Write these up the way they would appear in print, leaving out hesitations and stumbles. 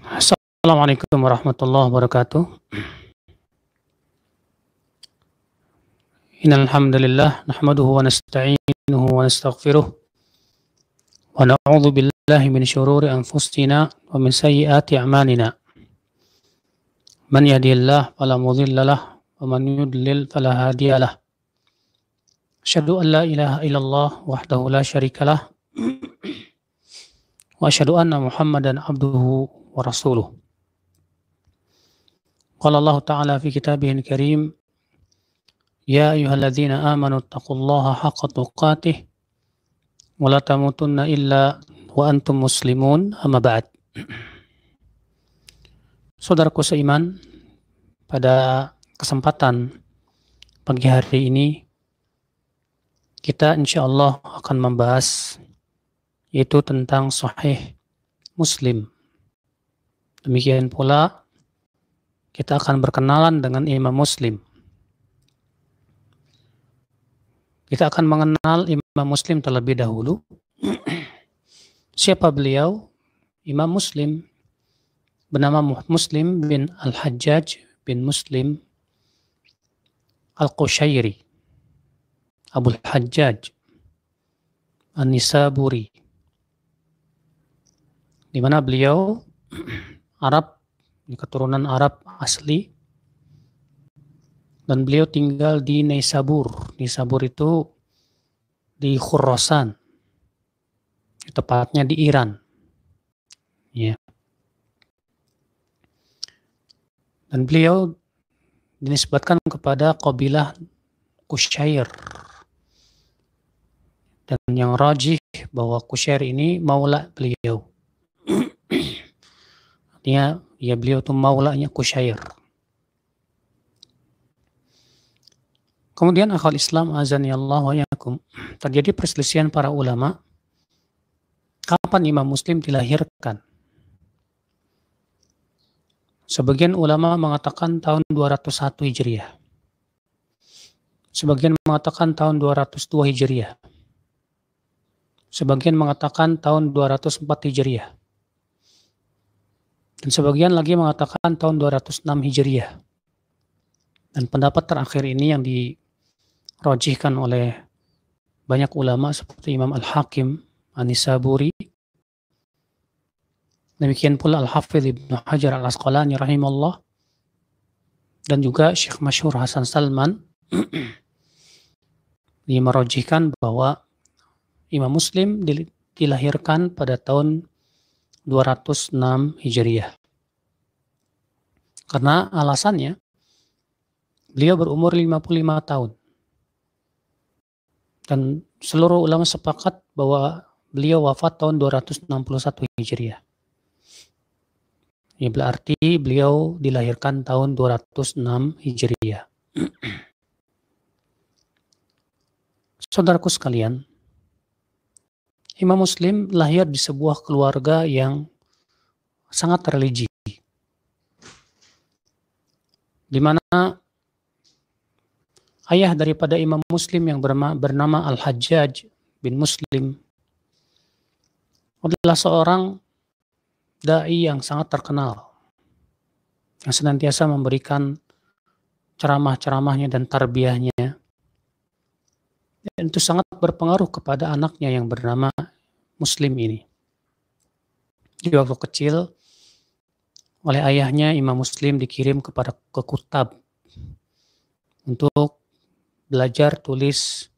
Assalamualaikum warahmatullahi wabarakatuh. Innal hamdalillah nahmaduhu wa nasta'inuhu wa nastaghfiruh wa na'udzu billahi min syururi anfusina wa min sayyiati a'malina. Man yahdihillahu fala mudilla lahu wa man yudlil fala hadiya lahu. Asyhadu an la ilaha illallah wahdahu la syarika lah wa asyhadu anna Muhammadan abduhu wa rasuluh. Qala Allah Ta'ala fi kitabihil karim, ya ayyuhalladzina amanu taqullaha haqqa tuqatih wa la tamutunna illa wa antum muslimun, amma ba'd. Saudaraku seiman, pada kesempatan pagi hari ini kita insyaallah akan membahas yaitu tentang Sahih Muslim. Demikian pula kita akan berkenalan dengan Imam Muslim. Kita akan mengenal Imam Muslim terlebih dahulu. Siapa beliau? Imam Muslim bernama Muslim bin Al-Hajjaj bin Muslim Al-Qushairi Abul Hajjaj An-Nisaburi, di mana beliau Arab, keturunan Arab asli, dan beliau tinggal di Nisabur. Nisabur itu di Khurasan, tepatnya di Iran. Ya. Dan beliau dinisbatkan kepada kabilah Qushair. Dan yang rajih bahwa Qushair ini maula beliau. Artinya ya beliau itu maulanya Qushair. Kemudian akhwal Islam azani Allah wa yakum, terjadi perselisihan para ulama kapan Imam Muslim dilahirkan. Sebagian ulama mengatakan tahun 201 Hijriah. Sebagian mengatakan tahun 202 Hijriah. Sebagian mengatakan tahun 204 Hijriah. Dan sebagian lagi mengatakan tahun 206 Hijriah. Dan pendapat terakhir ini yang dirajihkan oleh banyak ulama seperti Imam Al-Hakim An-Nisaburi, demikian pula Al-Hafidh Ibnu Hajar Al-Asqalani rahimahullah, dan juga Syekh Masyhur Hasan Salman dia merajihkan bahwa Imam Muslim dilahirkan pada tahun 206 Hijriah. Karena alasannya beliau berumur 55 tahun. Dan seluruh ulama sepakat bahwa beliau wafat tahun 261 Hijriah. Ini berarti beliau dilahirkan tahun 206 Hijriah. Saudaraku sekalian, Imam Muslim lahir di sebuah keluarga yang sangat religi, di mana ayah daripada Imam Muslim yang bernama Al-Hajjaj bin Muslim adalah seorang dai yang sangat terkenal, yang senantiasa memberikan ceramah-ceramahnya dan tarbiyahnya. Dan itu sangat berpengaruh kepada anaknya yang bernama Muslim ini. Di waktu kecil, oleh ayahnya Imam Muslim dikirim ke Kutab untuk belajar tulis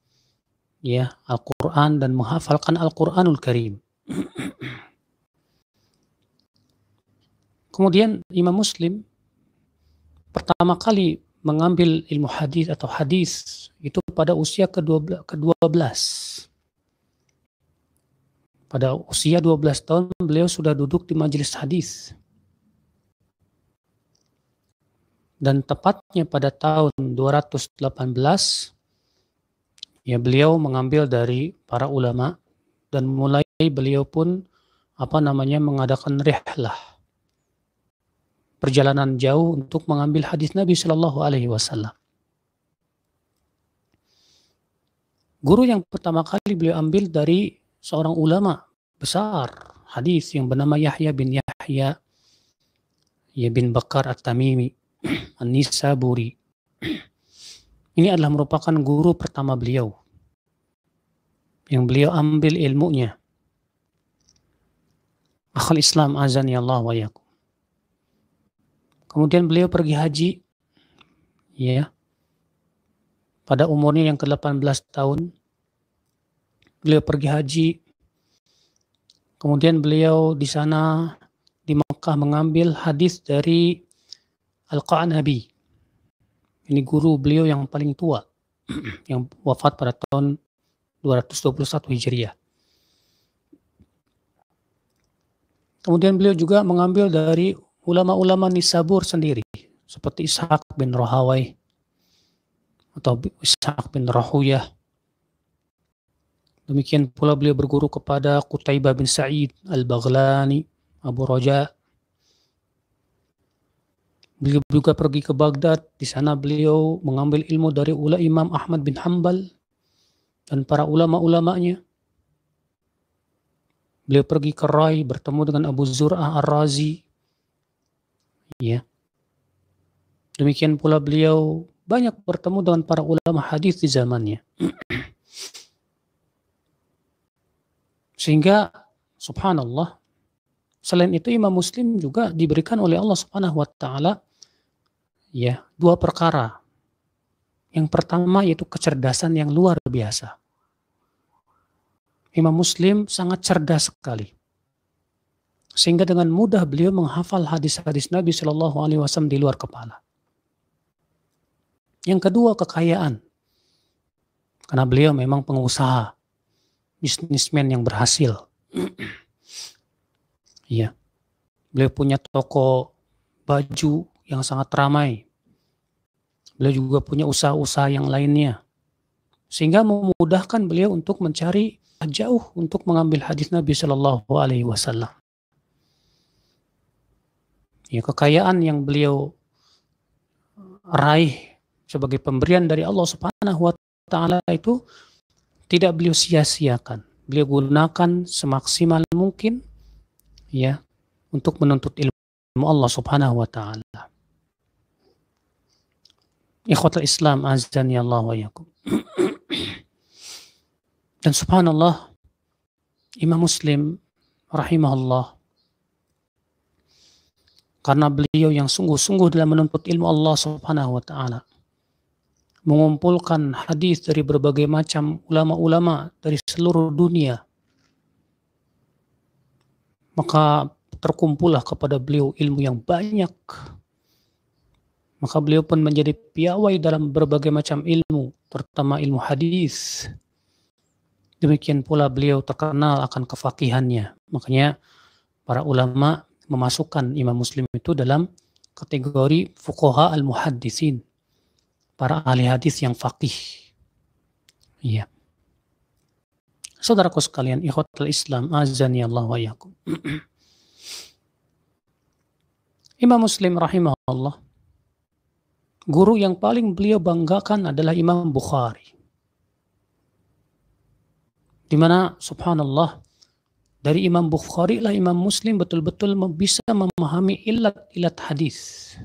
ya Al-Quran dan menghafalkan Al-Quranul Karim. Kemudian Imam Muslim pertama kali mengambil ilmu hadis atau hadis itu pada usia ke-12. Pada usia 12 tahun beliau sudah duduk di majelis hadis. Dan tepatnya pada tahun 218 ya beliau mengambil dari para ulama dan mulai beliau pun mengadakan rihlah, perjalanan jauh untuk mengambil hadis Nabi Shallallahu Alaihi Wasallam. Guru yang pertama kali beliau ambil dari seorang ulama besar hadis yang bernama Yahya bin Yahya ya bin Bakar At-Tamimi An-Nisaburi. Ini adalah merupakan guru pertama beliau yang beliau ambil ilmunya. Akhul Islam azani Allah wa yakum. Kemudian beliau pergi haji, ya, pada umurnya yang ke-18 tahun. Beliau pergi haji, kemudian beliau di sana di Mekah mengambil hadis dari Al-Qa'nabi. Ini guru beliau yang paling tua, yang wafat pada tahun 221 Hijriah. Kemudian beliau juga mengambil dari ulama-ulama Nisabur sendiri, seperti Ishaq bin Rahawai atau Ishaq bin Rahuyah. Demikian pula beliau berguru kepada Qutaibah bin Sa'id Al-Baghlani, Abu Raja. Beliau juga pergi ke Baghdad. Di sana beliau mengambil ilmu dari Imam Ahmad bin Hanbal dan para ulama-ulamanya. Beliau pergi ke Rai, bertemu dengan Abu Zur'ah Ar-Razi. Ya. Demikian pula beliau banyak bertemu dengan para ulama hadis di zamannya. Sehingga subhanallah, selain itu Imam Muslim juga diberikan oleh Allah Subhanahu wa taala ya, dua perkara. Yang pertama yaitu kecerdasan yang luar biasa. Imam Muslim sangat cerdas sekali. Sehingga dengan mudah beliau menghafal hadis-hadis Nabi Shallallahu alaihi wasallam di luar kepala. Yang kedua, kekayaan. Karena beliau memang pengusaha, bisnismen yang berhasil. Iya. Beliau punya toko baju yang sangat ramai. Beliau juga punya usaha-usaha yang lainnya. Sehingga memudahkan beliau untuk mencari jauh untuk mengambil hadis Nabi Shallallahu alaihi wasallam. Ya, kekayaan yang beliau raih sebagai pemberian dari Allah Subhanahu wa taala itu tidak beliau sia-siakan. Beliau gunakan semaksimal mungkin ya untuk menuntut ilmu Allah Subhanahu wa taala. Ikhwatul Islam azani Allah wa yakum. Dan subhanallah, Imam Muslim rahimahullah, karena beliau yang sungguh-sungguh dalam menuntut ilmu Allah Subhanahu wa taala, mengumpulkan hadis dari berbagai macam ulama-ulama dari seluruh dunia, maka terkumpullah kepada beliau ilmu yang banyak. Maka beliau pun menjadi piawai dalam berbagai macam ilmu, terutama ilmu hadis. Demikian pula beliau terkenal akan kefakihannya. Makanya para ulama memasukkan Imam Muslim itu dalam kategori fuqaha al-muhaddisin, para ahli hadis yang faqih. Iya. Saudaraku sekalian, ikhwatul Islam azani Allah wa yakum. Imam Muslim rahimahullah, guru yang paling beliau banggakan adalah Imam Bukhari. Di mana subhanallah, dari Imam Bukhari lah Imam Muslim betul-betul bisa memahami ilat-ilat hadis.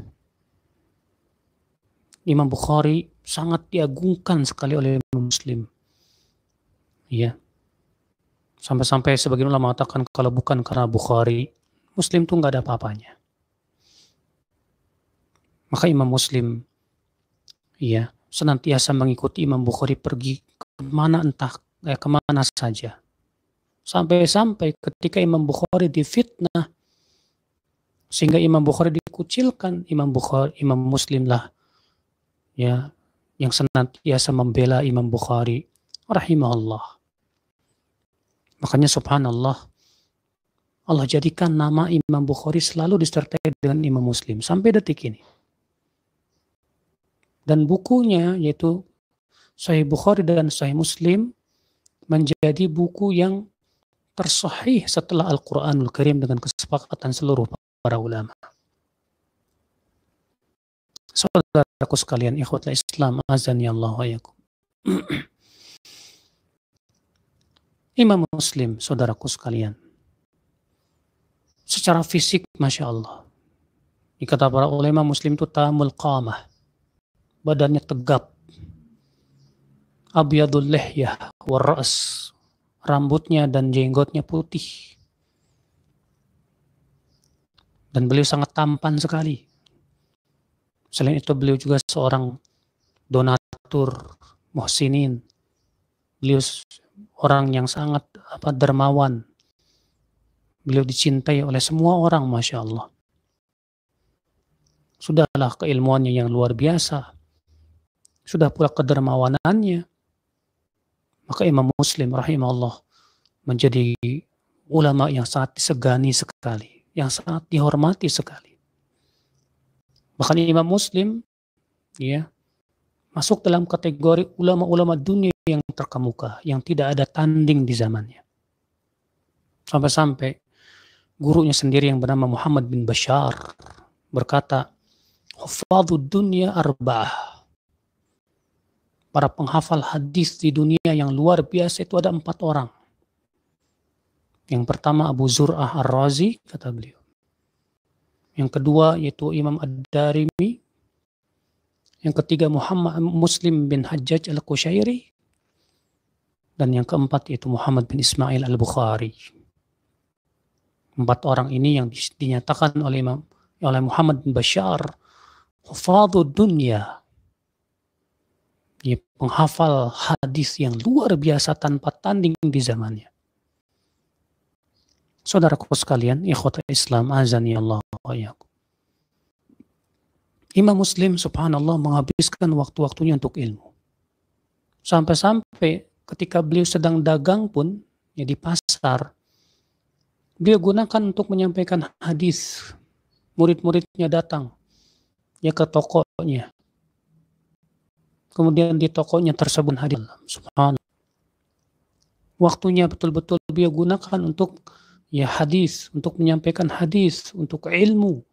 Imam Bukhari sangat diagungkan sekali oleh Imam Muslim. Ya. Sampai-sampai sebagian ulama mengatakan kalau bukan karena Bukhari, Muslim itu nggak ada apa-apanya. Maka Imam Muslim ya senantiasa mengikuti Imam Bukhari pergi kemana saja. Sampai-sampai ketika Imam Bukhari difitnah sehingga Imam Bukhari dikucilkan, Imam Muslim lah ya yang senantiasa membela Imam Bukhari rahimahullah. Makanya subhanallah, Allah jadikan nama Imam Bukhari selalu disertai dengan Imam Muslim sampai detik ini. Dan bukunya yaitu Sahih Bukhari dan Sahih Muslim menjadi buku yang tersahih setelah Al-Quranul Karim dengan kesepakatan seluruh para ulama. Saudaraku sekalian, ikhwatul Islam azani Allah wa yakum. Imam Muslim, saudaraku sekalian, secara fisik Masya Allah, Kata para ulama, Muslim itu tamul qamah, badannya tegap, abyadul lihyah warras, rambutnya dan jenggotnya putih, dan beliau sangat tampan sekali. Selain itu beliau juga seorang donatur, muhsinin. Beliau orang yang sangat dermawan. Beliau dicintai oleh semua orang, Masya Allah. Sudahlah keilmuannya yang luar biasa, sudah pula kedermawanannya. Maka Imam Muslim rahimahullah menjadi ulama yang sangat disegani sekali, yang sangat dihormati sekali. Bahkan Imam Muslim masuk dalam kategori ulama-ulama dunia yang terkemuka, yang tidak ada tanding di zamannya. Sampai-sampai gurunya sendiri yang bernama Muhammad bin Bashar berkata, "Hufadhud dunya arba'ah." Para penghafal hadis di dunia yang luar biasa itu ada 4 orang. Yang pertama Abu Zur'ah Ar-Razi, kata beliau. Yang kedua yaitu Imam Ad-Darimi. Yang ketiga Muhammad Muslim bin Hajjaj Al-Qushairi. Dan yang keempat yaitu Muhammad bin Ismail Al-Bukhari. 4 orang ini yang dinyatakan oleh Muhammad bin Bashar hufadhud dunya, penghafal hadis yang luar biasa tanpa tanding di zamannya. Saudaraku sekalian, ikhwatul Islam, azani Allah wa iyyakum. Imam Muslim subhanallah menghabiskan waktu-waktunya untuk ilmu. Sampai-sampai ketika beliau sedang dagang pun di pasar, beliau gunakan untuk menyampaikan hadis. Murid-muridnya datang ke tokonya. Kemudian di tokonya tersebut hadis. Subhanallah. Waktunya betul-betul beliau gunakan untuk hadis, untuk menyampaikan hadis, untuk ilmu.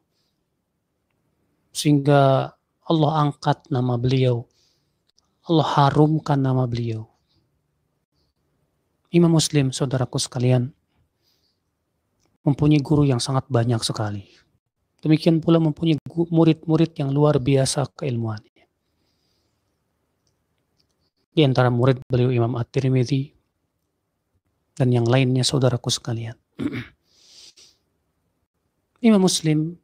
Sehingga Allah angkat nama beliau. Allah harumkan nama beliau. Imam Muslim, saudaraku sekalian, mempunyai guru yang sangat banyak sekali. Demikian pula mempunyai murid-murid yang luar biasa keilmuannya. Di antara murid beliau Imam At-Tirmidzi dan yang lainnya, saudaraku sekalian. Imam Muslim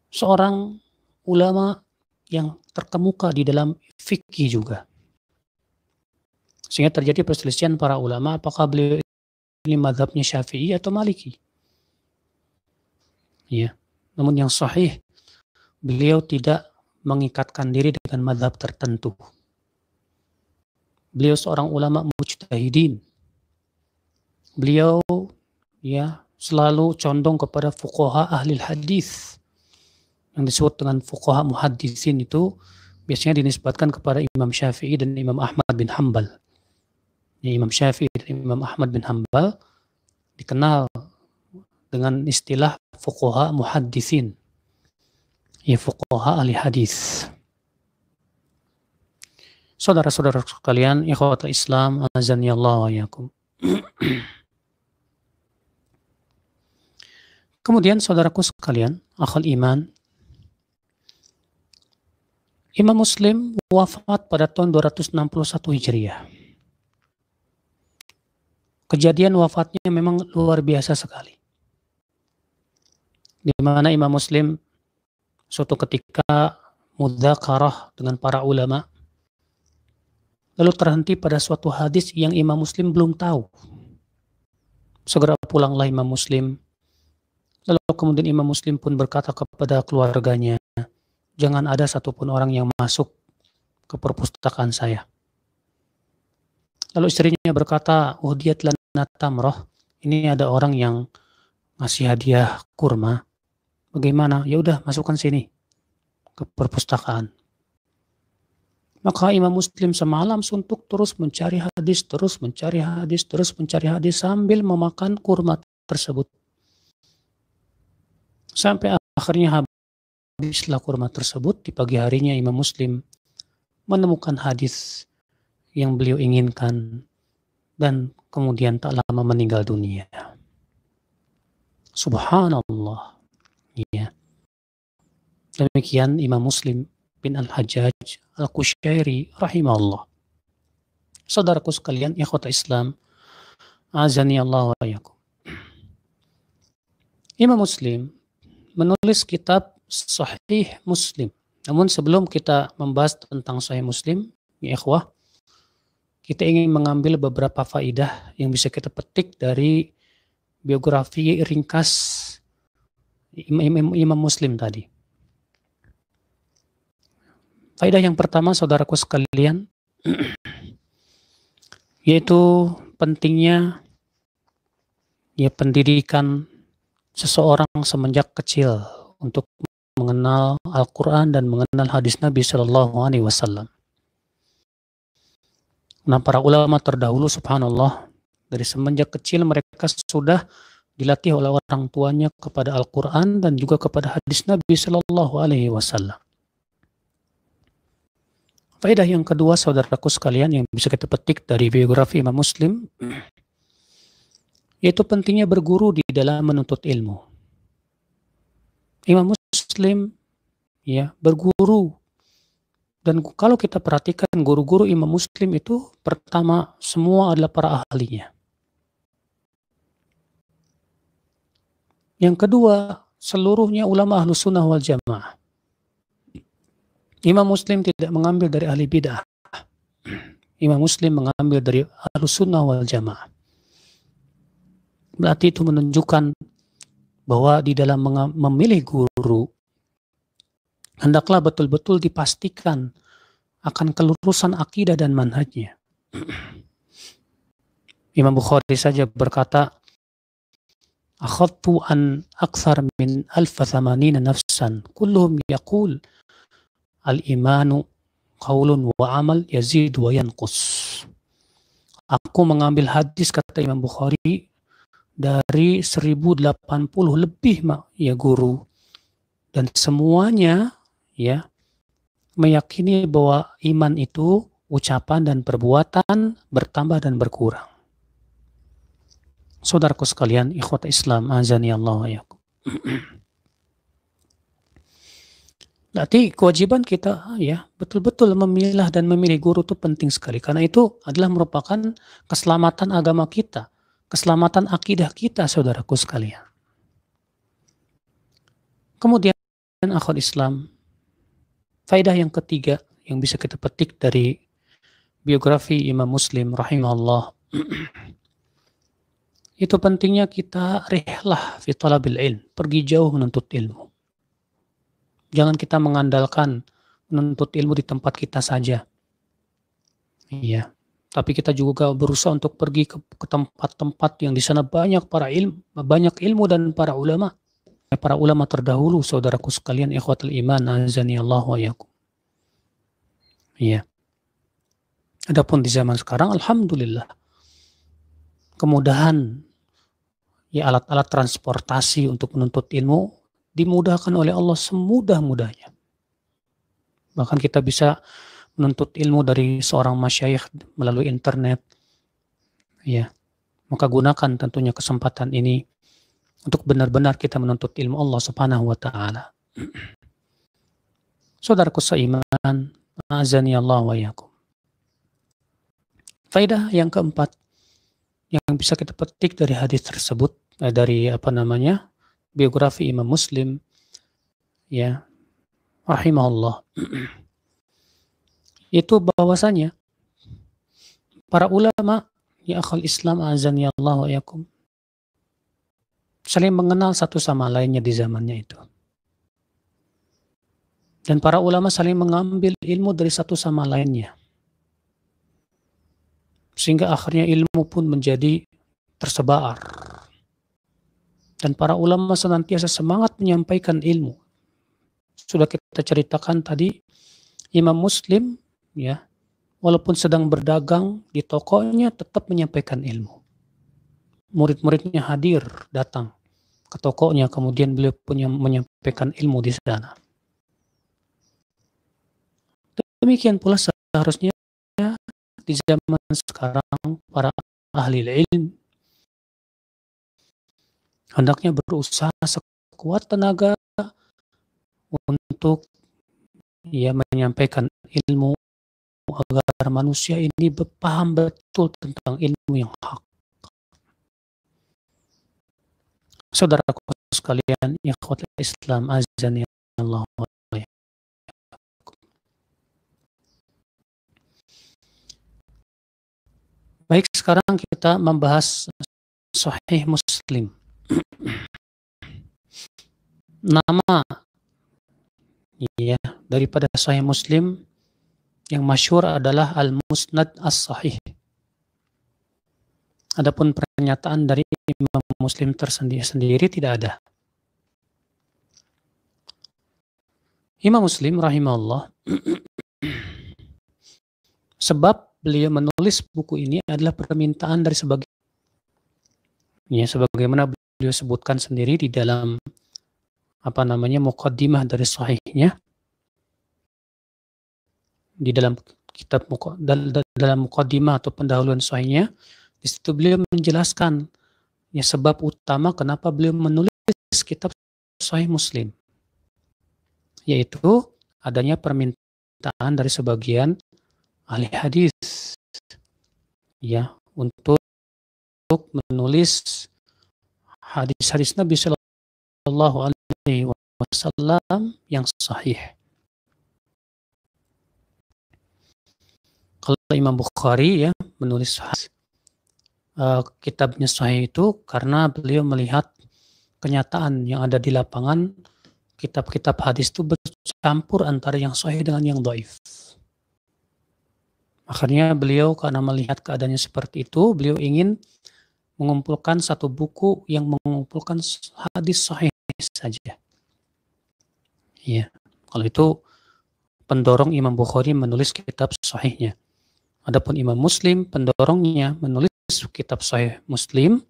seorang ulama yang terkemuka di dalam fikih juga. Sehingga terjadi perselisihan para ulama apakah beliau ini mazhabnya Syafi'i atau Maliki. Namun yang sahih, beliau tidak mengikatkan diri dengan mazhab tertentu. Beliau seorang ulama mujtahidin. Beliau selalu condong kepada fuqaha ahli hadis. Yang disebut dengan fuqaha muhaddisin itu biasanya dinisbatkan kepada Imam Syafi'i dan Imam Ahmad bin Hanbal. Imam Syafi'i dan Imam Ahmad bin Hanbal dikenal dengan istilah fuqaha muhaddisin. Fuqaha ahli hadis. Saudara-saudara sekalian, ikhwatul Islam, azani Allah wa iyyakum. Kemudian saudaraku sekalian, akhal iman, Imam Muslim wafat pada tahun 261 Hijriah. Kejadian wafatnya memang luar biasa sekali. Di mana Imam Muslim suatu ketika mudzakarah dengan para ulama, lalu terhenti pada suatu hadis yang Imam Muslim belum tahu. Segera pulanglah Imam Muslim. Lalu kemudian Imam Muslim pun berkata kepada keluarganya, jangan ada satupun orang yang masuk ke perpustakaan saya. Lalu istrinya berkata, uhdiyat lana tamrah, ini ada orang yang ngasih hadiah kurma. Bagaimana? Ya udah, masukkan sini ke perpustakaan. Maka Imam Muslim semalam suntuk terus mencari hadis, terus mencari hadis sambil memakan kurma tersebut. Sampai akhirnya habislah kurma tersebut. Di pagi harinya Imam Muslim menemukan hadis yang beliau inginkan dan kemudian tak lama meninggal dunia. Subhanallah. Ya. Demikian Imam Muslim bin Al-Hajjaj Al-Qushayri rahimahullah. Saudaraku sekalian, ikhwata Islam, azani Allah wa iyyakum. Imam Muslim menulis kitab Sahih Muslim. Namun sebelum kita membahas tentang Sahih Muslim, ya ikhwah, kita ingin mengambil beberapa faidah yang bisa kita petik dari biografi ringkas Imam Muslim tadi. Faidah yang pertama, saudaraku sekalian, yaitu pentingnya ya pendidikan seseorang semenjak kecil untuk mengenal Al-Quran dan mengenal hadis Nabi Shallallahu Alaihi Wasallam. Nah, para ulama terdahulu, subhanallah, dari semenjak kecil mereka sudah dilatih oleh orang tuanya kepada Al-Quran dan juga kepada hadis Nabi Shallallahu Alaihi Wasallam. Faedah yang kedua, saudaraku sekalian, yang bisa kita petik dari biografi Imam Muslim, yaitu pentingnya berguru di dalam menuntut ilmu. Imam Muslim ya berguru, dan kalau kita perhatikan guru-guru Imam Muslim itu pertama semua adalah para ahlinya. Yang kedua, seluruhnya ulama Ahlus Sunnah wal Jamaah. Imam Muslim tidak mengambil dari ahli bid'ah. Imam Muslim mengambil dari Ahlus Sunnah wal Jamaah. Berarti itu menunjukkan bahwa di dalam memilih guru, hendaklah betul-betul dipastikan akan kelurusan akidah dan manhajnya. Imam Bukhari saja berkata, akhadtu an akthar min 1080 nafsan, kulluhum yaqul al-imanu qaulun wa amal yazid wa yanqus. Aku mengambil hadis, kata Imam Bukhari, dari 1080 lebih ya guru, dan semuanya ya meyakini bahwa iman itu ucapan dan perbuatan, bertambah dan berkurang. Saudaraku sekalian, ikhwat Islam, azani Allah wa iyyakum. Berarti kewajiban kita ya betul-betul memilah dan memilih guru itu penting sekali, karena itu adalah merupakan keselamatan agama kita, keselamatan akidah kita, saudaraku sekalian. Kemudian akhwat Islam, faedah yang ketiga yang bisa kita petik dari biografi Imam Muslim rahimahullah, itu pentingnya kita rihlah fi talabil ilm, pergi jauh menuntut ilmu. Jangan kita mengandalkan menuntut ilmu di tempat kita saja. Iya, tapi kita juga berusaha untuk pergi ke tempat-tempat yang di sana banyak ilmu dan para ulama. Para ulama terdahulu, saudaraku sekalian, ikhwatul iman, azani Allah wa iyyakum. Iya. Adapun di zaman sekarang, alhamdulillah, kemudahan ya alat-alat transportasi untuk menuntut ilmu dimudahkan oleh Allah semudah-mudahnya. Bahkan kita bisa menuntut ilmu dari seorang masyayikh melalui internet. Ya. Maka gunakan tentunya kesempatan ini untuk benar-benar kita menuntut ilmu Allah Subhanahu wa taala. Saudaraku seiman, azani Allah wa iyyakum. Faedah yang keempat yang bisa kita petik dari hadis tersebut, dari biografi Imam Muslim ya rahimahullah, itu bahwasanya para ulama ya akhal Islam, azani Allah wa iyyakum, saling mengenal satu sama lainnya di zamannya itu. Dan para ulama saling mengambil ilmu dari satu sama lainnya. Sehingga akhirnya ilmu pun menjadi tersebar. Dan para ulama senantiasa semangat menyampaikan ilmu. Sudah kita ceritakan tadi, Imam Muslim ya, walaupun sedang berdagang di tokonya tetap menyampaikan ilmu. Murid-muridnya hadir, datang ke tokonya, kemudian beliau punya menyampaikan ilmu di sana. Demikian pula seharusnya di zaman sekarang para ahli ilmu hendaknya berusaha sekuat tenaga untuk menyampaikan ilmu agar manusia ini paham betul tentang ilmu yang hak. Saudaraku sekalian, ikhwatul Islam, azani Allah. Baik, sekarang kita membahas Sahih Muslim. Nama daripada Sahih Muslim yang masyhur adalah Al-Musnad As-Sahih. Adapun pernyataan dari Imam Muslim tersendiri tidak ada. Imam Muslim rahimahullah, sebab beliau menulis buku ini adalah permintaan dari sebagaimana beliau sebutkan sendiri di dalam muqaddimah dari sahihnya, di dalam kitab dalam muqaddimah atau pendahuluan sahihnya. Di situ beliau menjelaskan sebab utama kenapa beliau menulis kitab Sahih Muslim, yaitu adanya permintaan dari sebagian ahli hadis untuk menulis hadis-hadis Nabi Shallallahu Alaihi Wasallam yang sahih. Kalau Imam Bukhari menulis kitabnya sahih itu karena beliau melihat kenyataan yang ada di lapangan, kitab-kitab hadis itu bercampur antara yang sahih dengan yang dhaif. Akhirnya beliau karena melihat keadaannya seperti itu, beliau ingin mengumpulkan satu buku yang mengumpulkan hadis sahih saja. Kalau itu pendorong Imam Bukhari menulis kitab sahihnya. Adapun Imam Muslim, pendorongnya menulis kitab Sahih Muslim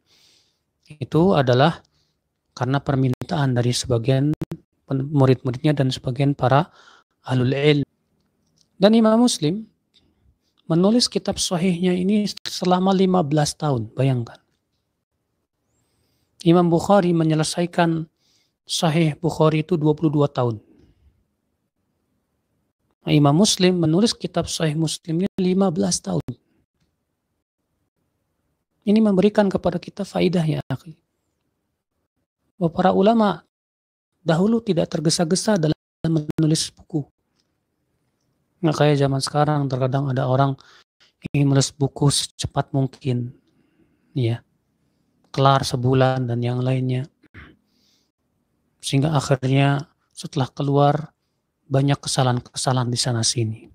itu adalah karena permintaan dari sebagian murid-muridnya dan sebagian para ahlul ilm. Dan Imam Muslim menulis kitab sahihnya ini selama 15 tahun, bayangkan. Imam Bukhari menyelesaikan Sahih Bukhari itu 22 tahun. Imam Muslim menulis kitab Sahih Muslim ini 15 tahun. Ini memberikan kepada kita faidah bahwa para ulama dahulu tidak tergesa-gesa dalam menulis buku. Kayak zaman sekarang terkadang ada orang ingin menulis buku secepat mungkin, kelar sebulan dan yang lainnya, sehingga akhirnya setelah keluar banyak kesalahan-kesalahan di sana sini.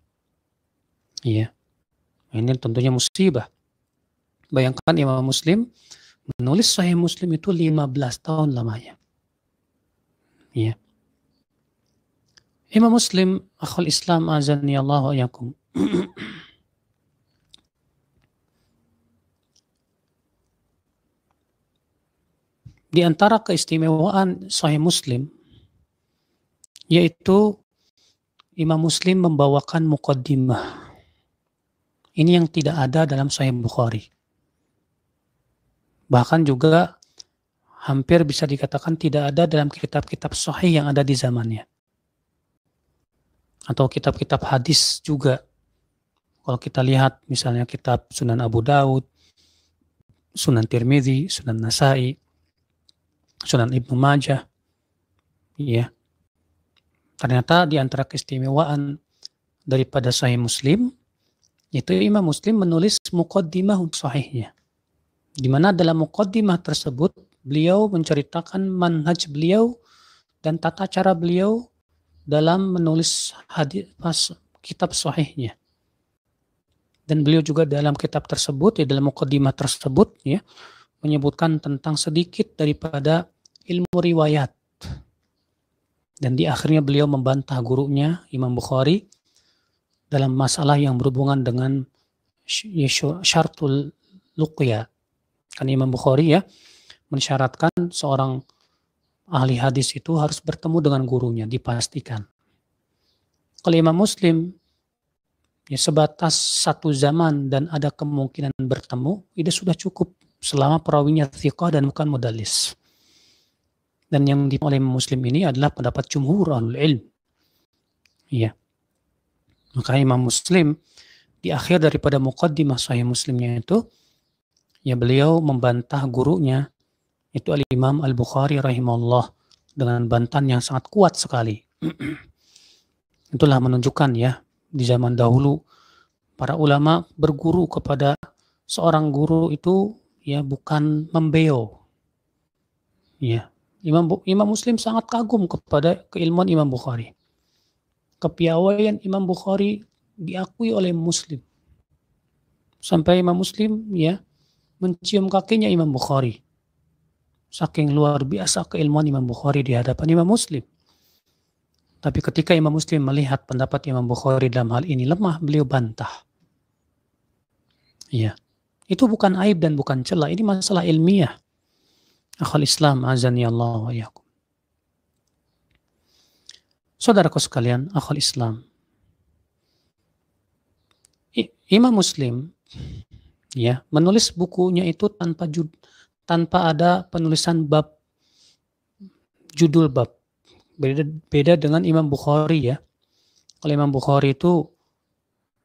Ini tentunya musibah. Bayangkan Imam Muslim menulis Sahih Muslim itu 15 tahun lamanya. Imam Muslim, akhul Islam, azani Allah wa iyyakum. Di antara keistimewaan Sahih Muslim yaitu Imam Muslim membawakan muqaddimah. Ini yang tidak ada dalam Sahih Bukhari. Bahkan juga hampir bisa dikatakan tidak ada dalam kitab-kitab sahih yang ada di zamannya. Atau kitab-kitab hadis juga. Kalau kita lihat misalnya kitab Sunan Abu Daud, Sunan Tirmidzi, Sunan Nasai, Sunan Ibnu Majah. Ternyata di antara keistimewaan daripada Sahih Muslim, yaitu Imam Muslim menulis muqaddimah untuk sahihnya. Di mana dalam muqaddimah tersebut beliau menceritakan manhaj beliau dan tata cara beliau dalam menulis kitab sahihnya. Dan beliau juga dalam kitab tersebut, dalam muqaddimah tersebut, menyebutkan tentang sedikit daripada ilmu riwayat. Dan di akhirnya beliau membantah gurunya, Imam Bukhari, dalam masalah yang berhubungan dengan syartul luqya. Kan Imam Bukhari mensyaratkan seorang ahli hadis itu harus bertemu dengan gurunya, dipastikan. Kalau Imam Muslim sebatas satu zaman dan ada kemungkinan bertemu, itu sudah cukup selama perawinya thiqah dan bukan mudallis. Dan yang oleh Muslim ini adalah pendapat jumhur ahlul ilm. Iya. Maka Imam Muslim di akhir daripada muqaddimah Sahih Muslimnya itu, ya beliau membantah gurunya, itu Al-Imam Al-Bukhari rahimahullah, dengan bantahan yang sangat kuat sekali. Itulah menunjukkan ya, di zaman dahulu para ulama berguru kepada seorang guru itu ya bukan membeo. Ya, Imam Muslim sangat kagum kepada keilmuan Imam Bukhari. Kepiawaian Imam Bukhari diakui oleh Muslim. Sampai Imam Muslim ya mencium kakinya Imam Bukhari. Saking luar biasa keilmuan Imam Bukhari di hadapan Imam Muslim. Tapi ketika Imam Muslim melihat pendapat Imam Bukhari dalam hal ini lemah, beliau bantah. Ya, itu bukan aib dan bukan celah, ini masalah ilmiah. Akhul Islam, azani Allah wa iyyakum. Saudaraku sekalian, akhul Islam. Imam Muslim ya menulis bukunya itu tanpa ada penulisan bab, judul bab. Beda dengan Imam Bukhari ya. Kalau Imam Bukhari itu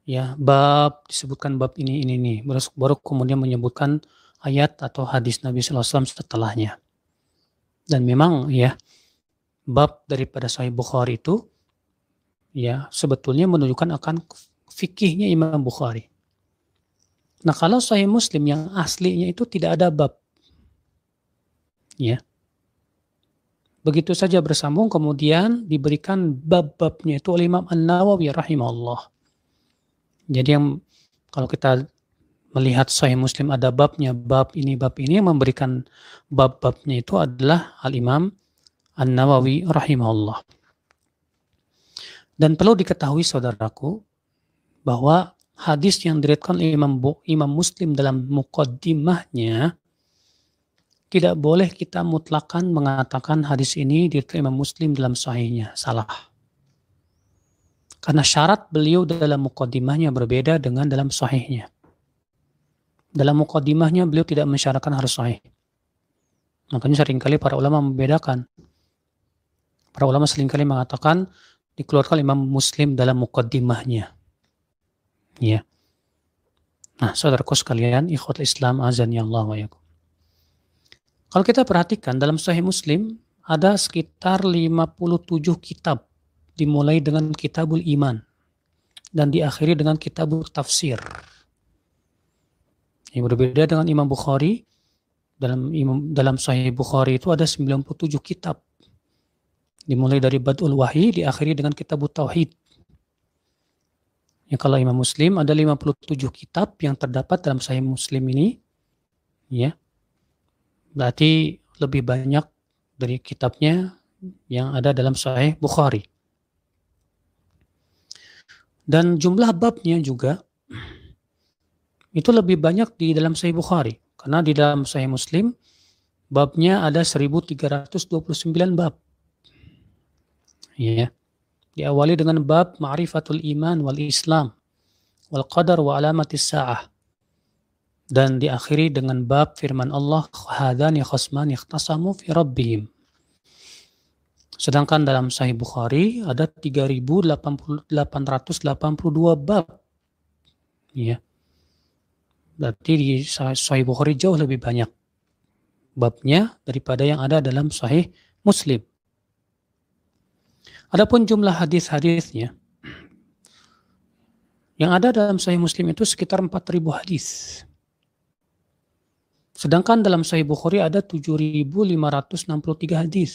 ya bab, disebutkan bab ini baru kemudian menyebutkan ayat atau hadis Nabi SAW setelahnya. Dan memang ya bab daripada Sahih Bukhari itu ya sebetulnya menunjukkan akan fikihnya Imam Bukhari. Nah, kalau Sahih Muslim yang aslinya itu tidak ada bab. Ya. Begitu saja bersambung kemudian diberikan bab-babnya itu oleh Imam An-Nawawi rahimahullah. Jadi yang kalau kita melihat Sahih Muslim ada babnya, bab ini yang memberikan bab-babnya itu adalah Al-Imam An-Nawawi rahimahullah. Dan perlu diketahui saudaraku bahwa hadis yang diriwayatkan oleh Imam Muslim dalam muqaddimahnya tidak boleh kita mutlakan mengatakan hadis ini diriwayatkan Imam Muslim dalam sahihnya. Salah. Karena syarat beliau dalam muqaddimahnya berbeda dengan dalam sahihnya. Dalam muqaddimahnya beliau tidak mensyaratkan harus sahih. Makanya seringkali para ulama membedakan. Para ulama seringkali mengatakan dikeluarkan Imam Muslim dalam muqaddimahnya. Ya. Nah, saudaraku sekalian, ikhwatul Islam azani Allah wa iyyakum. Kalau kita perhatikan dalam Sahih Muslim ada sekitar 57 kitab, dimulai dengan Kitabul Iman dan diakhiri dengan Kitabul Tafsir. Yang berbeda dengan Imam Bukhari, dalam Sahih Bukhari itu ada 97 kitab. Dimulai dari Badul Wahyi diakhiri dengan Kitabut Tauhid. Ya, kalau Imam Muslim ada 57 kitab yang terdapat dalam Sahih Muslim ini, ya. Berarti lebih banyak dari kitabnya yang ada dalam Sahih Bukhari. Dan jumlah babnya juga itu lebih banyak di dalam Sahih Bukhari. Karena di dalam Sahih Muslim babnya ada 1329 bab. Ya. Diawali dengan bab Ma'rifatul Iman wal Islam wal Qadar wa Alamatis Sa'ah. Dan diakhiri dengan bab firman Allah, hadani khasman ikhtasamu fi rabbihim. Sedangkan dalam Sahih Bukhari ada 3.882 bab. Ya. Berarti di Sahih Bukhari jauh lebih banyak babnya daripada yang ada dalam Sahih Muslim. Adapun jumlah hadis-hadisnya yang ada dalam Sahih Muslim itu sekitar 4.000 hadis. Sedangkan dalam Sahih Bukhari ada 7.563 hadis.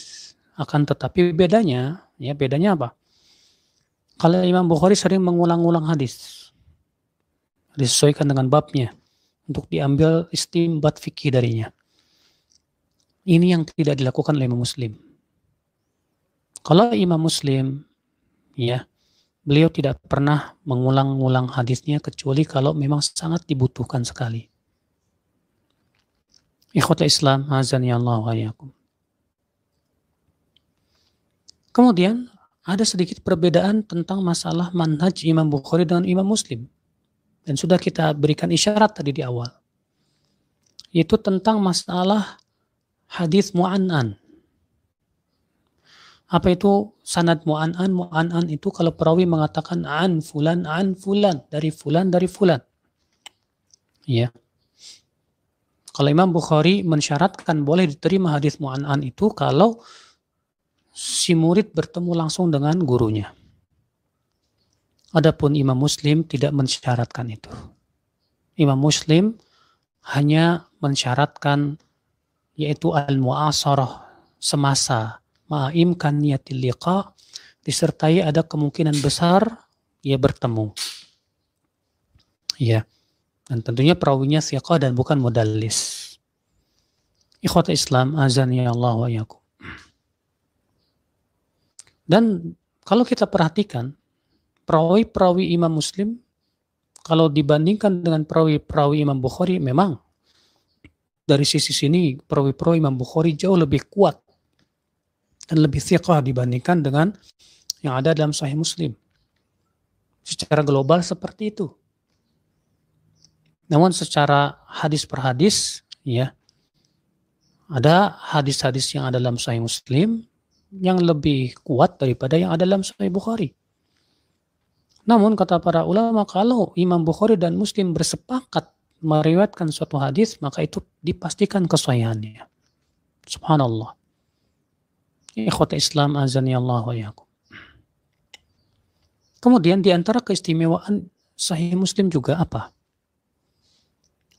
Akan tetapi bedanya apa? Kalau Imam Bukhari sering mengulang-ulang hadis, disesuaikan dengan babnya untuk diambil istinbat fikih darinya. Ini yang tidak dilakukan oleh Imam Muslim. Kalau Imam Muslim, ya, beliau tidak pernah mengulang-ulang hadisnya kecuali kalau memang sangat dibutuhkan sekali. Ikhwatul Islam, azani Allah wa iyyakum. Kemudian ada sedikit perbedaan tentang masalah manhaj Imam Bukhari dengan Imam Muslim. Dan sudah kita berikan isyarat tadi di awal. Yaitu tentang masalah hadis mu'an'an. Apa itu sanad mu'an'an? Mu'an'an itu kalau perawi mengatakan an fulan, dari fulan. Ya. Kalau Imam Bukhari mensyaratkan boleh diterima hadis mu'an'an itu kalau si murid bertemu langsung dengan gurunya. Adapun Imam Muslim tidak mensyaratkan itu. Imam Muslim hanya mensyaratkan yaitu al-mu'asarah, semasa, ma'imkaniyatil liqa, disertai ada kemungkinan besar ia bertemu. Ya. Dan tentunya perawinya thiqah dan bukan mudallis. Ikhwata Islam, azani Allah wa iyyakum. Dan kalau kita perhatikan, perawi-perawi Imam Muslim, kalau dibandingkan dengan perawi-perawi Imam Bukhari, memang dari sisi sini, perawi-perawi Imam Bukhari jauh lebih kuat dan lebih thiqah dibandingkan dengan yang ada dalam Sahih Muslim. Secara global seperti itu. Namun secara hadis per hadis, ya, ada hadis-hadis yang ada dalam Sahih Muslim yang lebih kuat daripada yang ada dalam Sahih Bukhari. Namun kata para ulama, kalau Imam Bukhari dan Muslim bersepakat meriwayatkan suatu hadis, maka itu dipastikan kesahihannya. Subhanallah. Ikhwata Islam, azani Allah wa iyyakum. Kemudian di antara keistimewaan Sahih Muslim juga apa?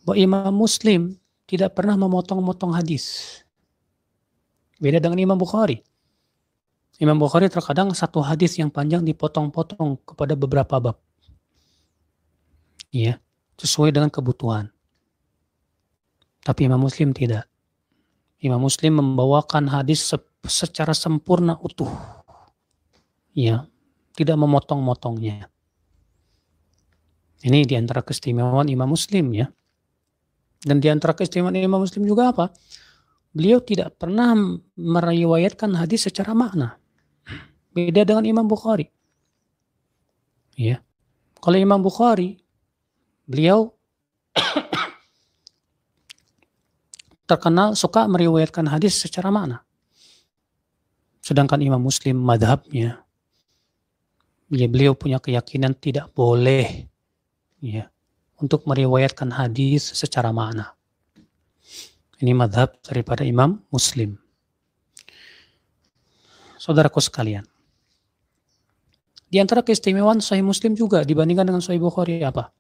Bahwa Imam Muslim tidak pernah memotong-motong hadis. Beda dengan Imam Bukhari. Imam Bukhari terkadang satu hadis yang panjang dipotong-potong kepada beberapa bab. Ya, sesuai dengan kebutuhan. Tapi Imam Muslim tidak. Imam Muslim membawakan hadis secara sempurna utuh. Ya, tidak memotong-motongnya. Ini di antara keistimewaan Imam Muslim, ya. Dan di antara keistimewaan Imam Muslim juga apa? Beliau tidak pernah meriwayatkan hadis secara makna. Beda dengan Imam Bukhari. Ya. Kalau Imam Bukhari, beliau terkenal suka meriwayatkan hadis secara makna. Sedangkan Imam Muslim madhabnya, ya, beliau punya keyakinan tidak boleh, ya, untuk meriwayatkan hadis secara makna. Ini madhab daripada Imam Muslim. Saudaraku sekalian, di antara keistimewaan Sahih Muslim juga dibandingkan dengan Sahih Bukhari apa?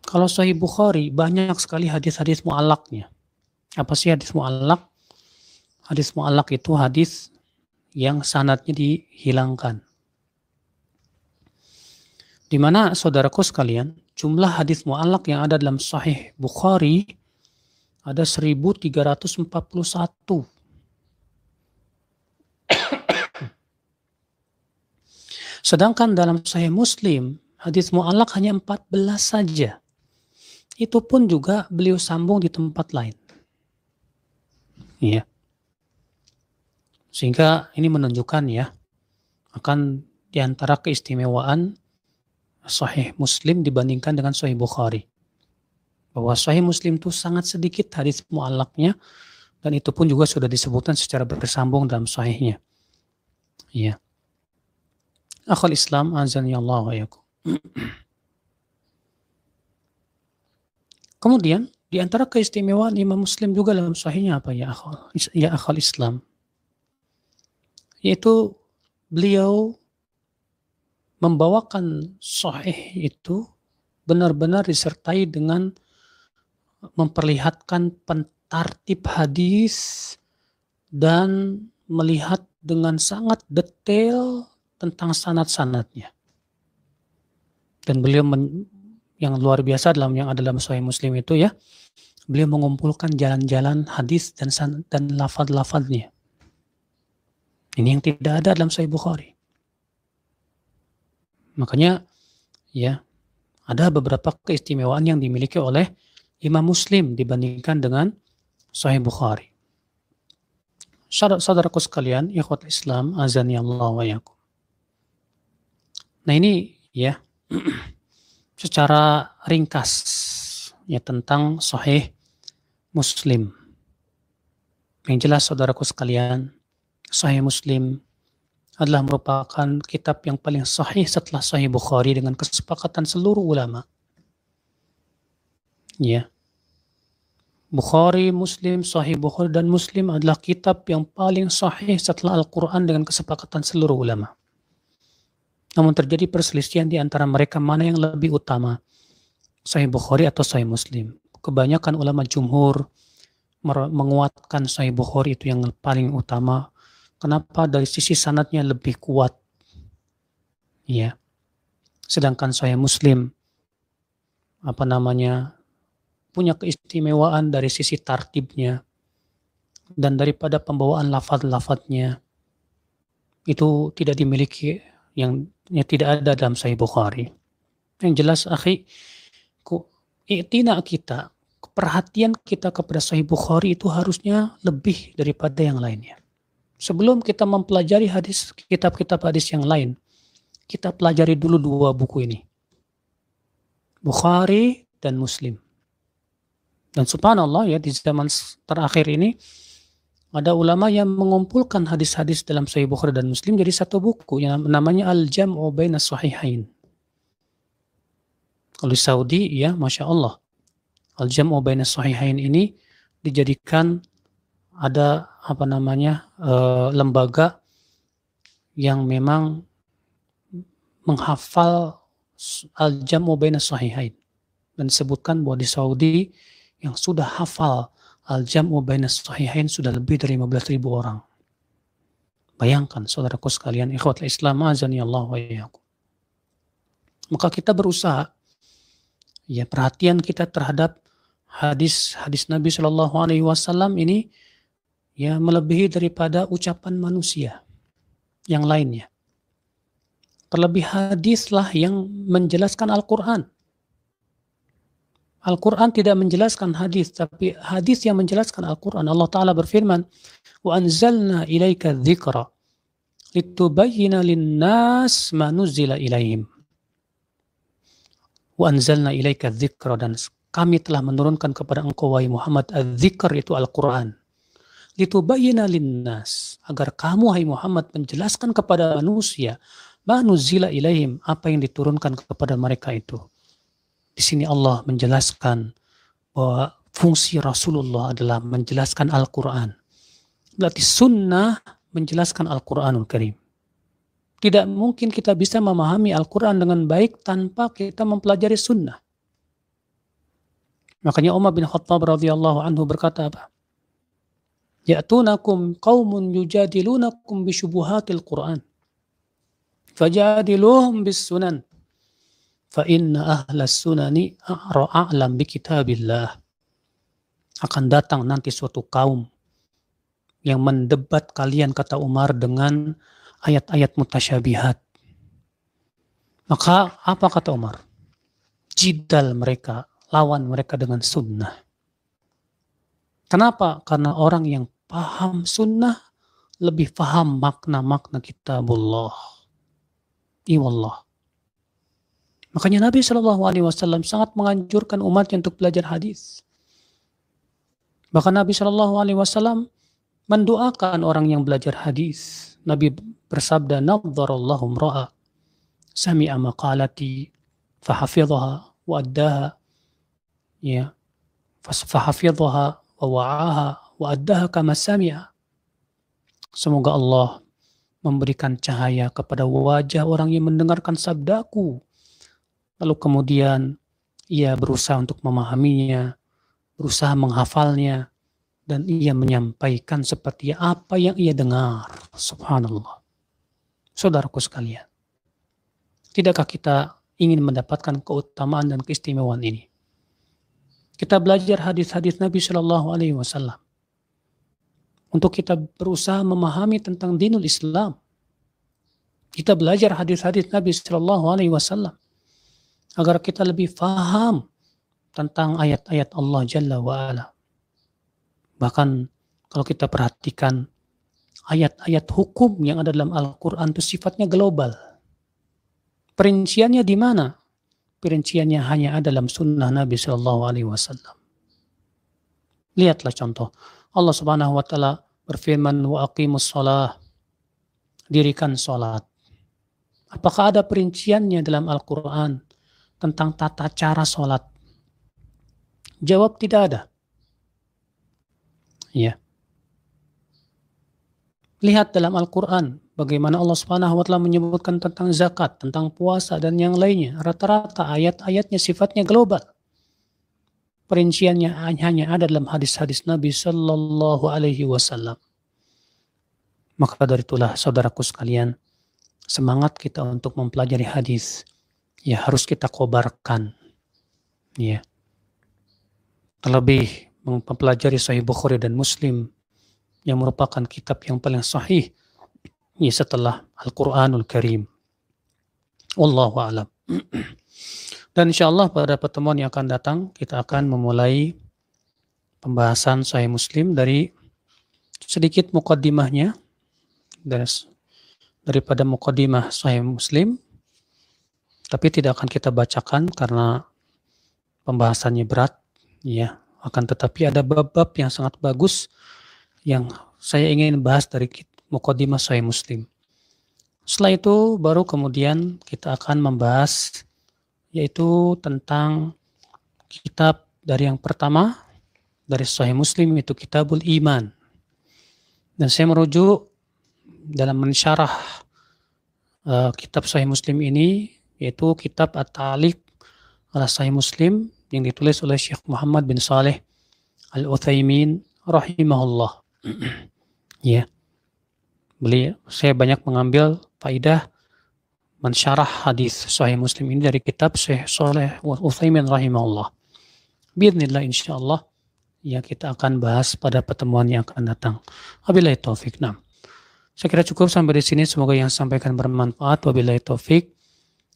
Kalau Sahih Bukhari banyak sekali hadis-hadis mu'allaknya. Apa sih hadis mu'allak? Hadis mu'allak itu hadis yang sanadnya dihilangkan. Di mana saudaraku sekalian, jumlah hadis mu'allak yang ada dalam Sahih Bukhari ada 1341. Sedangkan dalam Sahih Muslim, hadis mu'allak hanya 14 saja. Itu pun juga beliau sambung di tempat lain. Ya. Sehingga ini menunjukkan, ya, akan di antara keistimewaan Sahih Muslim dibandingkan dengan Sahih Bukhari. Bahwa Sahih Muslim itu sangat sedikit hadis mu'allaknya, dan itu pun juga sudah disebutkan secara bersambung dalam Sahihnya. Ya. Akhul Islam, azani Allah wa iyyakum. Kemudian di antara keistimewaan Imam Muslim juga dalam Sahihnya apa, ya akhul Islam? Yaitu beliau membawakan Sahih itu benar-benar disertai dengan memperlihatkan pentartib hadis dan melihat dengan sangat detail tentang sanad-sanadnya. Dan beliau yang luar biasa dalam yang ada dalam Sahih Muslim itu, ya, beliau mengumpulkan jalan-jalan hadis dan lafaz-lafaznya. Ini yang tidak ada dalam Sahih Bukhari. Makanya, ya, ada beberapa keistimewaan yang dimiliki oleh Imam Muslim dibandingkan dengan Sahih Bukhari. Saudaraku sekalian, ikhwat Islam, azani Allah wa iyyakum. Nah ini, ya, secara ringkas, ya, tentang Sahih Muslim. Yang jelas saudaraku sekalian, Sahih Muslim adalah merupakan kitab yang paling sahih setelah Sahih Bukhari dengan kesepakatan seluruh ulama. Ya, Bukhari, Muslim, Sahih Bukhari dan Muslim adalah kitab yang paling sahih setelah Al-Quran dengan kesepakatan seluruh ulama. Namun terjadi perselisihan di antara mereka mana yang lebih utama, Sahih Bukhari atau Sahih Muslim. Kebanyakan ulama jumhur menguatkan Sahih Bukhari itu yang paling utama. Kenapa? Dari sisi sanadnya lebih kuat. Ya. Sedangkan Sahih Muslim punya keistimewaan dari sisi tartibnya dan daripada pembawaan lafaz-lafaznya itu tidak dimiliki yang tidak ada dalam Sahih Bukhari. Yang jelas akhi, perhatian kita kepada Sahih Bukhari itu harusnya lebih daripada yang lainnya. Sebelum kita mempelajari kitab-kitab hadis yang lain, kita pelajari dulu dua buku ini, Bukhari dan Muslim. Dan subhanallah ya, di zaman terakhir ini ada ulama yang mengumpulkan hadis-hadis dalam Sahih Bukhari dan Muslim jadi satu buku yang namanya Al-Jam'u Bainas Sahihain. Kalau di Saudi ya, Masya Allah, Al-Jam'u Bainas Sahihain ini dijadikan ada lembaga yang memang menghafal Al-Jam'u Bainas Sahihain, dan disebutkan bahwa di Saudi yang sudah hafal Al-Jam'u Bainas Sahihain sudah lebih dari 15.000 orang. Bayangkan saudaraku sekalian, ikhwatul Islam azani Allah wa iyyakum. Maka kita berusaha, ya, perhatian kita terhadap hadis Nabi Shallallahu Alaihi Wasallam ini ya melebihi daripada ucapan manusia yang lainnya. Terlebih hadislah yang menjelaskan Al-Quran. Al-Quran tidak menjelaskan hadis, tapi hadis yang menjelaskan Al-Quran. Allah Ta'ala berfirman, وَأَنزَلْنَا إِلَيْكَ الذِّكْرَ لِتُبَيِّنَ لِلنَّاسِ مَا نُزِّلَ إِلَيْهِمْ. وَأَنزَلْنَا إِلَيْكَ الذِّكْرَ, dan kami telah menurunkan kepada engkau wahai Muhammad al-dzikr, itu Al-Quran. لِتُبَيِّنَ لِلنَّاسِ, agar kamu wahai Muhammad menjelaskan kepada manusia مَا نُزِّلَ إِلَيْهِمْ, apa yang diturunkan kepada mereka itu. Di sini Allah menjelaskan bahwa fungsi Rasulullah adalah menjelaskan Al-Quran. Berarti sunnah menjelaskan Al-Quranul Karim. Tidak mungkin kita bisa memahami Al-Quran dengan baik tanpa kita mempelajari sunnah. Makanya Umar bin Khattab radhiyallahu anhu berkata apa? Ya'tunakum qaumun yujadilunakum bisyubuhatil Quran. Fajadiluhum bis sunan. Fa inna ahlas sunani a'lam bi kitabillah. Akan datang nanti suatu kaum yang mendebat kalian, kata Umar, dengan ayat-ayat mutasyabihat. Maka apa kata Umar? Jidal mereka, lawan mereka dengan sunnah. Kenapa? Karena orang yang paham sunnah lebih paham makna-makna kitabullah. Iwallah. Makanya Nabi Shallallahu Alaihi Wasallam sangat menganjurkan umatnya untuk belajar hadis. Bahkan Nabi Shallallahu Alaihi Wasallam mendoakan orang yang belajar hadis. Nabi bersabda, "Nadharallahu imra'a sami'a maqalati fahafidhaha wa addaha, ya, fahafidhaha wa wa'aha wa addaha kama sami'a." Semoga Allah memberikan cahaya kepada wajah orang yang mendengarkan sabdaku, lalu kemudian ia berusaha untuk memahaminya, berusaha menghafalnya, dan ia menyampaikan seperti apa yang ia dengar. Subhanallah. Saudaraku sekalian, tidakkah kita ingin mendapatkan keutamaan dan keistimewaan ini? Kita belajar hadis-hadis Nabi Shallallahu Alaihi Wasallam untuk kita berusaha memahami tentang dinul Islam. Kita belajar hadis-hadis Nabi Shallallahu Alaihi Wasallam agar kita lebih paham tentang ayat-ayat Allah Jalla wa'ala. Bahkan kalau kita perhatikan ayat-ayat hukum yang ada dalam Al-Quran itu sifatnya global. Perinciannya di mana? Perinciannya hanya ada dalam sunnah Nabi Sallallahu Alaihi Wasallam. Lihatlah contoh. Allah Subhanahu Wa Taala berfirman, wa aqimus shalah, dirikan sholat. Apakah ada perinciannya dalam Al-Quran tentang tata cara sholat? Jawab, tidak ada. Ya. Lihat dalam Al-Quran bagaimana Allah Subhanahu wa Ta'ala menyebutkan tentang zakat, tentang puasa dan yang lainnya. Rata-rata ayat-ayatnya sifatnya global. Perinciannya hanya ada dalam hadis-hadis Nabi Sallallahu Alaihi Wasallam. Maka dari itulah saudaraku sekalian, semangat kita untuk mempelajari hadis ya harus kita kobarkan. Ya. Terlebih mempelajari Sahih Bukhari dan Muslim yang merupakan kitab yang paling sahih ya setelah Al-Quranul Karim. Wallahu a'lam. Dan insyaallah pada pertemuan yang akan datang kita akan memulai pembahasan Sahih Muslim dari sedikit muqaddimahnya, daripada muqaddimah Sahih Muslim, tapi tidak akan kita bacakan karena pembahasannya berat, ya. Akan tetapi ada bab-bab yang sangat bagus yang saya ingin bahas dari muqaddimah Sahih Muslim. Setelah itu baru kemudian kita akan membahas yaitu tentang kitab dari yang pertama dari Sahih Muslim, itu Kitabul Iman. Dan saya merujuk dalam mensyarah kitab Sahih Muslim ini yaitu kitab At-Ta'liq ala Sahih Muslim yang ditulis oleh Syekh Muhammad bin Saleh Al-Utsaimin rahimahullah. Ya. Saya banyak mengambil faidah mensyarah hadis Sahih Muslim ini dari kitab Syekh Saleh Al-Utsaimin rahimahullah. Bismillah insyaallah ya kita akan bahas pada pertemuan yang akan datang. Wabillahi taufik. Nah, saya kira cukup sampai di sini. Semoga yang sampaikan bermanfaat. Wabillahi taufik.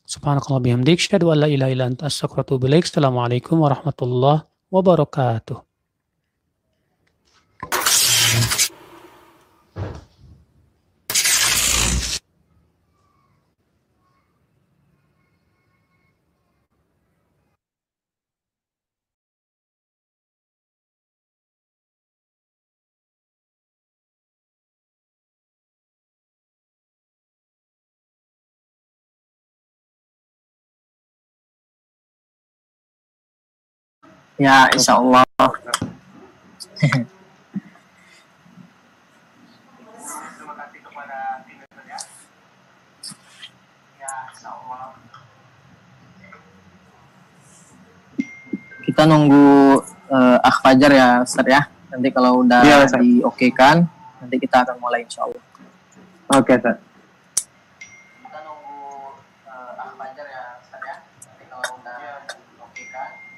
Subhanakallah bihamdik, syahadu an la ilaha illa anta astaghfiruka wa atubu ilaik. Assalamualaikum warahmatullahi wabarakatuh. Ya, insya Allah. Kita nunggu Akh Fajar ya, Ustaz ya. Nanti kalau udah diokekan, nanti kita akan mulai insya Allah. Oke, Ustaz. Kita nunggu Akh Fajar ya, Ustaz ya. Nanti kalau udah diokekan.